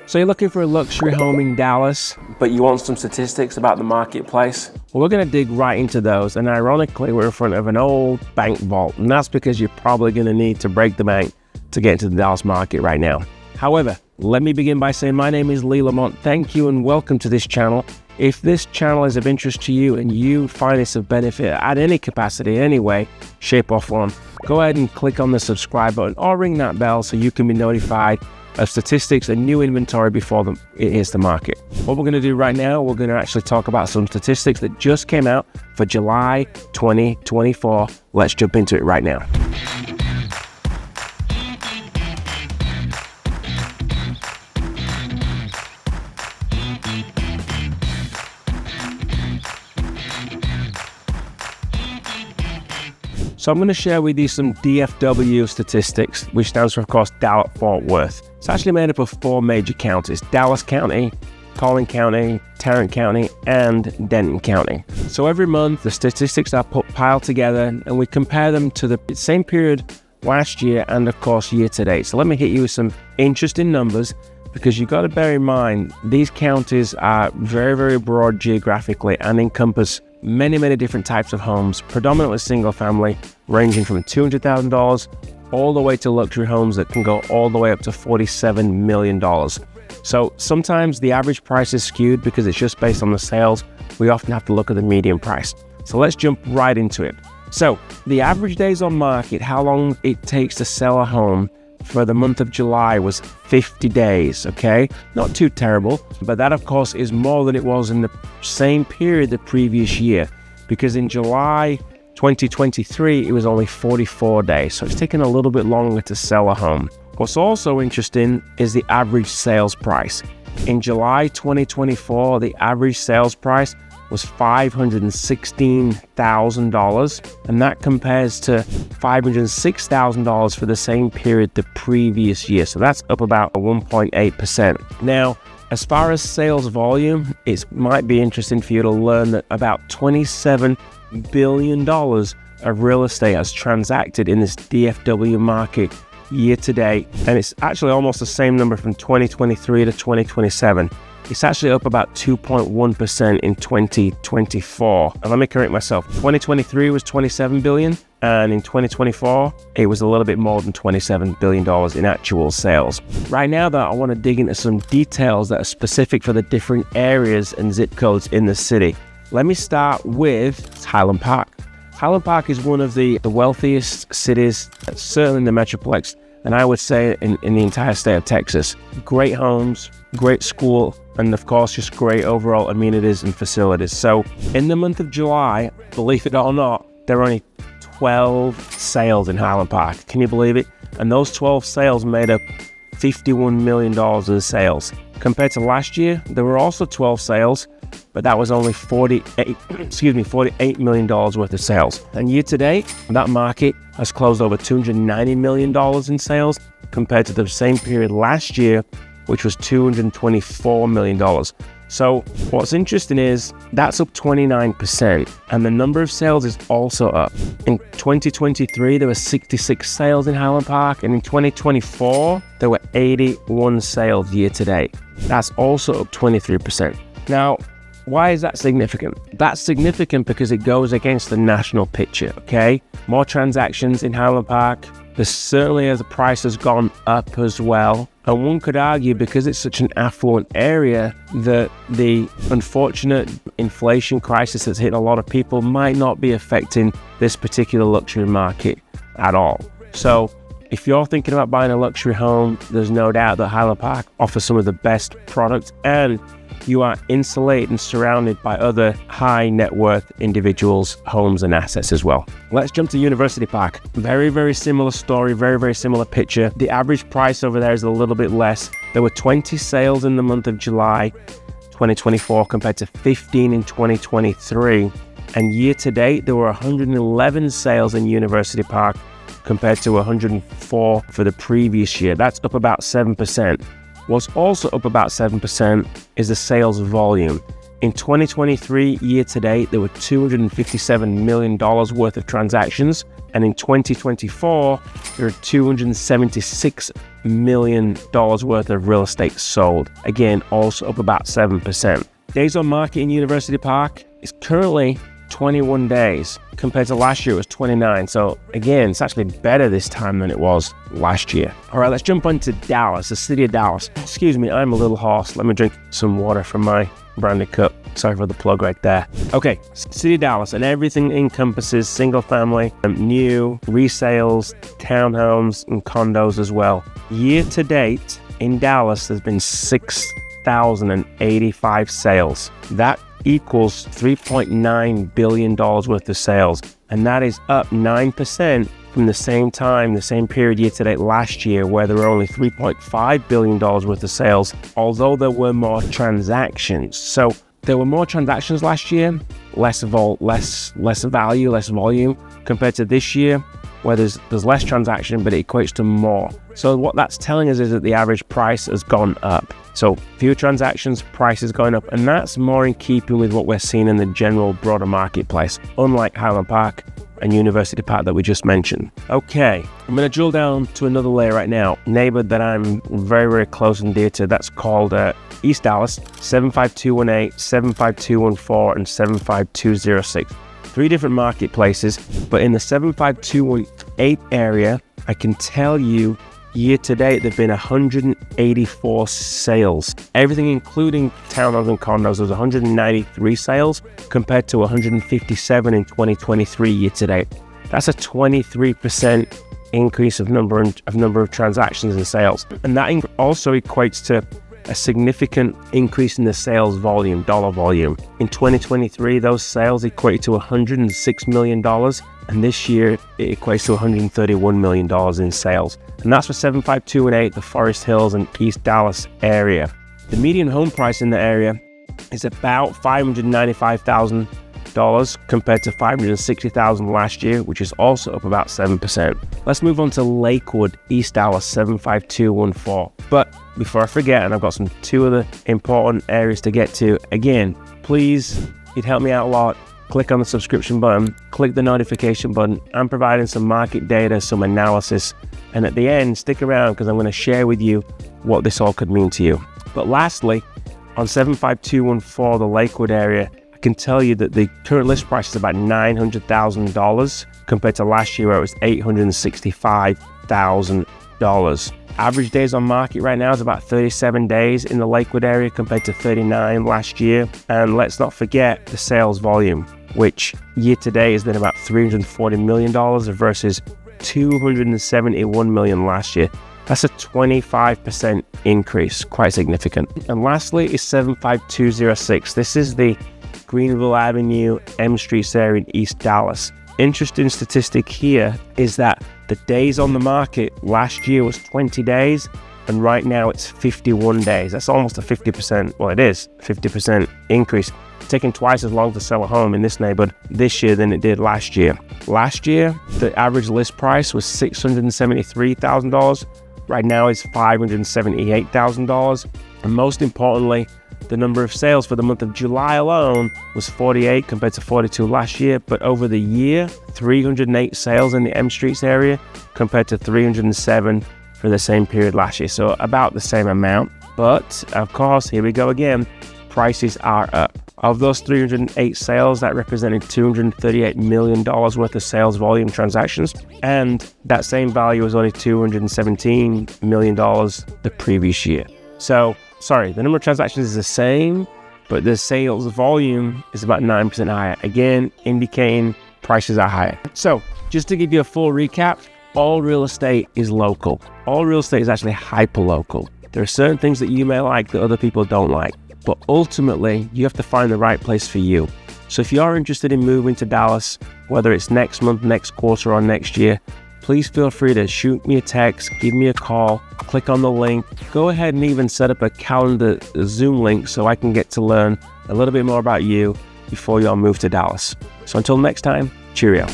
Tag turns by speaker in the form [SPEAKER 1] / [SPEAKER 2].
[SPEAKER 1] So you're looking for a luxury home in Dallas, but you want some statistics about the marketplace? Well, we're going to dig right into those, and ironically, we're in front of an old bank vault, and that's because you're probably going to need to break the bank to get into the Dallas market right now. However, let me begin by saying my name is Lamont. Thank you and welcome to this channel. If this channel is of interest to you and you find this of benefit at any capacity, any way, shape or form, go ahead and click on the subscribe button or ring that bell so you can be notified of statistics and new inventory before it hits the market. What we're going to do right now, we're going to actually talk about some statistics that just came out for July 2024. Let's jump into it right now. So I'm going to share with you some DFW statistics, which stands for, of course, Dallas-Fort Worth. It's actually made up of 4 major counties: Dallas County, Collin County, Tarrant County, and Denton County. So every month, the statistics are piled together, and we compare them to the same period last year and, of course, year to date. So let me hit you with some interesting numbers, because you've got to bear in mind, these counties are very, very broad geographically and encompass many different types of homes, predominantly single family, ranging from $200,000 all the way to luxury homes that can go all the way up to $47 million. So sometimes the average price is skewed because it's just based on the sales. We often have to look at the median price. So let's jump right into it. So the average days on market, how long it takes to sell a home for the month of July, was 50 days, okay? Not too terrible, but that of course is more than it was in the same period the previous year, because in July 2023, it was only 44 days, so it's taken a little bit longer to sell a home. What's also interesting is the average sales price. In July 2024, the average sales price was $516,000, and that compares to $506,000 for the same period the previous year. So that's up about 1.8%. Now, as far as sales volume, it might be interesting for you to learn that about $27 billion of real estate has transacted in this DFW market year to date, and it's actually almost the same number from 2023 to 2027. It's actually up about 2.1% in 2024. And let me correct myself. 2023 was $27 billion, and in 2024, it was a little bit more than $27 billion in actual sales. Right now, though, I want to dig into some details that are specific for the different areas and zip codes in the city. Let me start with Highland Park. Highland Park is one of the wealthiest cities, certainly in the Metroplex, and I would say in the entire state of Texas. Great homes, great school, and of course just great overall amenities and facilities. So in the month of July, believe it or not, there are only 12 sales in Highland Park. Can you believe it? And those 12 sales made up $51 million in sales. Compared to last year, there were also 12 sales, but that was only $48 million worth of sales. And year to date, that market has closed over $290 million in sales compared to the same period last year, which was $224 million. So what's interesting is that's up 29%, and the number of sales is also up. In 2023, there were 66 sales in Highland Park, and in 2024, there were 81 sales year to date. That's also up 23%. Now, why is that significant? That's significant because it goes against the national picture, okay? More transactions in Highland Park. There's certainly, as the price has gone up as well. And one could argue, because it's such an affluent area, that the unfortunate inflation crisis that's hit a lot of people might not be affecting this particular luxury market at all. So if you're thinking about buying a luxury home, there's no doubt that Highland Park offers some of the best products, and you are insulated and surrounded by other high net worth individuals' homes and assets as well. Let's jump to University Park. Very similar story, very similar picture. The average price over there is a little bit less. There were 20 sales in the month of July 2024 compared to 15 in 2023. And year to date, there were 111 sales in University Park compared to 104 for the previous year. That's up about 7%. What's also up about 7% is the sales volume. In 2023, year to date, there were $257 million worth of transactions. And in 2024, there are $276 million worth of real estate sold. Again, also up about 7%. Days on market in University Park is currently 21 days. Compared to last year, it was 29. So again, it's actually better this time than it was last year. All right, let's jump into Dallas, the city of Dallas. Excuse me, I'm a little hoarse. Let me drink some water from my branded cup. Sorry for the plug right there. Okay, city of Dallas, and everything encompasses single family, new, resales, townhomes, and condos as well. Year to date in Dallas, there's been 6,085 sales. That equals $3.9 billion worth of sales, and that is up 9% from the same period year to date last year, where there were only $3.5 billion worth of sales, although there were more transactions. So there were more transactions last year, less value, less volume compared to this year, where there's less transaction, but it equates to more. So what that's telling us is that the average price has gone up. So fewer transactions, price is going up, and that's more in keeping with what we're seeing in the general broader marketplace, unlike Highland Park and University Park that we just mentioned. Okay, I'm going to drill down to another layer right now, neighbor that I'm very, very close and dear to. That's called East Dallas, 75218, 75214, and 75206. 3 different marketplaces, but in the 75218 area, I can tell you year to date, there have been 184 sales. Everything including townhomes and condos, there was 193 sales compared to 157 in 2023 year to date. That's a 23% increase of number of transactions and sales. And that also equates to a significant increase in the sales volume, dollar volume. In 2023, those sales equated to $106 million, and this year it equates to $131 million in sales. And that's for 75218, the Forest Hills and East Dallas area. The median home price in the area is about $595,000 compared to $560,000 last year, which is also up about 7%. Let's move on to Lakewood, East Dallas, 75214. But before I forget, and I've got 2 other important areas to get to, again, please, you'd help me out a lot. Click on the subscription button, click the notification button. I'm providing some market data, some analysis, and at the end, stick around because I'm going to share with you what this all could mean to you. But lastly, on 75214, the Lakewood area, I can tell you that the current list price is about $900,000 compared to last year where it was $865,000. Average days on market right now is about 37 days in the Lakewood area compared to 39 last year. And let's not forget the sales volume, which year to date has been about $340 million versus $271 million last year. That's a 25% increase, quite significant. And lastly is 75206. This is the Greenville Avenue, M Street area in East Dallas. Interesting statistic here is that the days on the market last year was 20 days, and right now it's 51 days. That's almost a 50%, well it is, 50% increase. It's taking twice as long to sell a home in this neighborhood this year than it did last year. Last year, the average list price was $673,000. Right now it's $578,000. And most importantly, the number of sales for the month of July alone was 48 compared to 42 last year, but over the year, 308 sales in the M Streets area compared to 307 for the same period last year. So about the same amount, but of course, here we go again, prices are up. Of those 308 sales, that represented $238 million worth of sales volume transactions, and that same value was only $217 million the previous year. So, sorry, the number of transactions is the same, but the sales volume is about 9% higher. Again, indicating prices are higher. So, just to give you a full recap, all real estate is local. All real estate is actually hyper-local. There are certain things that you may like that other people don't like, but ultimately, you have to find the right place for you. So if you're interested in moving to Dallas, whether it's next month, next quarter, or next year, please feel free to shoot me a text, give me a call, click on the link. Go ahead and even set up a calendar Zoom link so I can get to learn a little bit more about you before you all move to Dallas. So until next time, cheerio.